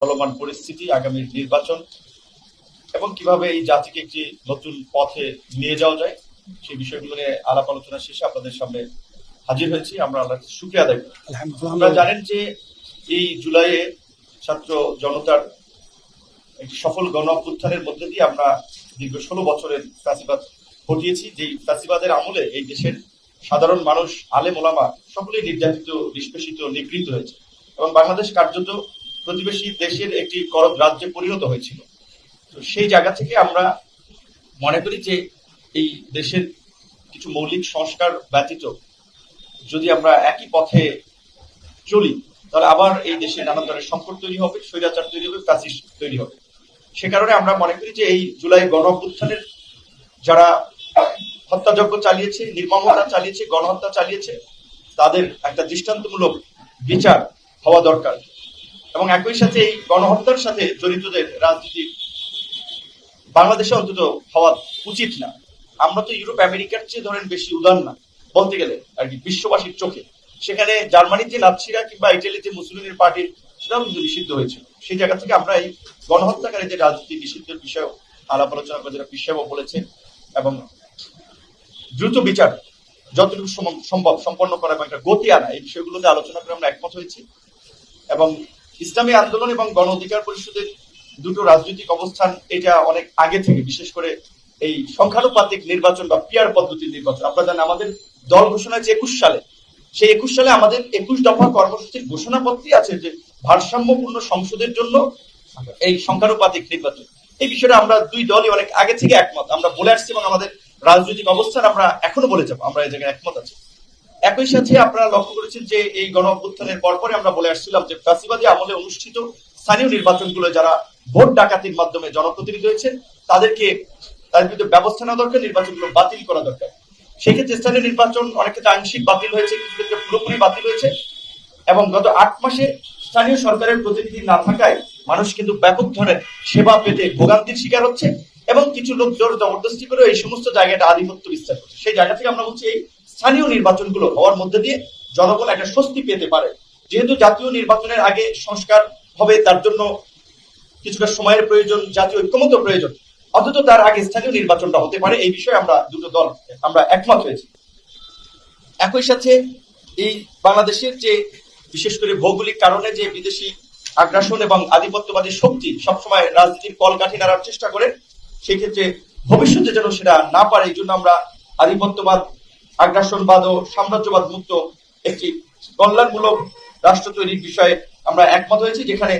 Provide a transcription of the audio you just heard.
চলমান পরিস্থিতি, আগামীর নির্বাচন এবং কিভাবে এই জাতিকে একটি নতুন পথে নিয়ে যাওয়া যায় সেই বিষয়গুলো নিয়ে আলাপ আলোচনা শেষে আপনাদের সামনে হাজির হয়েছি। আমরা আল্লাহর কাছে শুকরিয়া আদায় করি। আপনারা জানেন যে এই জুলাইয়ে ছাত্র জনতার একটি সফল গণ অভ্যুত্থানের মধ্যে দিয়ে আমরা দীর্ঘ 16 বছরের ফ্যাসিবাদ হটিয়েছি। যেই ফ্যাসিবাদের আমলে এই দেশের সাধারণ মানুষ, আলেম ওলামা সকলেই নির্যাতিত, নিষ্পেষিত, নিগৃহীত হয়েছে এবং বাংলাদেশ কার্যত প্রতিবেশী দেশের একটি করদ রাজ্যে পরিণত হয়েছিল। তো সেই জায়গা থেকে আমরা মনে করি যে এই দেশের কিছু মৌলিক সংস্কার ব্যতীত যদি আমরা একই পথে চলি তাহলে আবার এই দেশে নানান ধরনের সংকট তৈরি হবে, স্বৈরাচার তৈরি হবে, ফ্যাসিস্ট তৈরি হবে। সে কারণে আমরা মনে করি যে এই জুলাই গণ অভ্যুত্থানের যারা হত্যাযজ্ঞ চালিয়েছে, নির্মমতা চালিয়েছে, গণহত্যা চালিয়েছে, তাদের একটা দৃষ্টান্তমূলক বিচার হওয়া দরকার এবং একই সাথে এই গণহত্যার সাথে জড়িতদের রাজনীতি বাংলাদেশে অন্তত হওয়া উচিত না। আমরা তো ইউরোপ আমেরিকার চেয়ে ধরেন বেশি উদার না বলতে গেলে আর কি বিশ্ববাসীর চোখে। সেখানে জার্মানির যে নাৎসিরা কিংবা ইটালির যে মুসলিমের পার্টি সেটাও কিন্তু নিষিদ্ধ হয়েছিল। সেই জায়গা থেকে আমরা এই গণহত্যাকারীদের রাজনীতি নিষিদ্ধের বিষয়েও আলাপ আলোচনা করে, যেটা পিসাবও বলেছে, এবং দ্রুত বিচার যতটুকু সম্ভব সম্পন্ন করা এবং একটা গতি আনা, এই বিষয়গুলোতে আলোচনা করে আমরা একমত হয়েছি। এবং ইসলামী আন্দোলন এবং গণ অধিকার পরিষদের দুটো রাজনৈতিক অবস্থান এটা অনেক আগে থেকে, বিশেষ করে এই সংখ্যানুপাতিক নির্বাচন বা পিয়ার পদ্ধতির নির্বাচন, আপনারা জানেন আমাদের দল ঘোষণা হয়েছে 21 সালে। সেই 21 সালে আমাদের 21 দফা কর্মসূচির ঘোষণাপত্রই আছে যে ভারসাম্যপূর্ণ সংসদের জন্য এই সংখ্যানুপাতিক নির্বাচন। এই বিষয়টা আমরা দুই দলই অনেক আগে থেকে একমত, আমরা বলে আসছি এবং আমাদের রাজনৈতিক অবস্থান আমরা এখনো বলে যাবো, আমরা এই জায়গায় একমত আছি। একই সাথে আপনারা লক্ষ্য করেছেন যে এই গণ অভ্যুত্থানের পরপরে আমরা বলে আসছিলাম যে ফ্যাসিবাদী আমলে অনুষ্ঠিত স্থানীয় নির্বাচনগুলো যারা ভোট ডাকাতির মাধ্যমে জনপ্রতিনিধি হয়েছে তাদের বিরুদ্ধে ব্যবস্থা নেওয়া দরকার, নির্বাচনগুলো বাতিল করা দরকার। সেক্ষেত্রে স্থানীয় নির্বাচন অনেক ক্ষেত্রে আংশিক বাতিল হয়েছে, কিছু ক্ষেত্রে পুরোপুরি বাতিল হয়েছে এবং গত 8 মাসে স্থানীয় সরকারের প্রতিনিধি না থাকায় মানুষ কিন্তু ব্যাপক ধরনের সেবা পেতে ভোগান্তির শিকার হচ্ছে এবং কিছু লোক জোর জবরদস্তি করে এই সমস্ত জায়গাটা আধিপত্য বিস্তার করছে। সেই জায়গা থেকে আমরা বলছি এই স্থানীয় নির্বাচনগুলো হওয়ার মধ্যে দিয়ে জনগণ একটা স্বস্তি পেতে পারে। যেহেতু জাতীয় নির্বাচনের আগে সংস্কার হবে, তার জন্য কিছুটা সময়ের প্রয়োজন, জাতীয় ঐক্যমত্য প্রয়োজন, অথচ তার আগে স্থানীয় নির্বাচনটা হতে পারে। এই বিষয়ে আমরা দুটো দল আমরা একমত হয়েছি। একই সাথে এই বাংলাদেশের যে বিশেষ করে ভৌগোলিক কারণে যে বিদেশি আগ্রাসন এবং আধিপত্যবাদী শক্তি সবসময় রাজনীতির কলকাঠি নাড়ার চেষ্টা করে, সেই ক্ষেত্রে ভবিষ্যতে যেন সেটা না পারে, এই জন্য আমরা আধিপত্যবাদ, আগ্রাসনবাদ ও সাম্রাজ্যবাদ মুক্ত একটি কল্যাণমূলক রাষ্ট্র তৈরির বিষয়ে আমরা একমত হয়েছি, যেখানে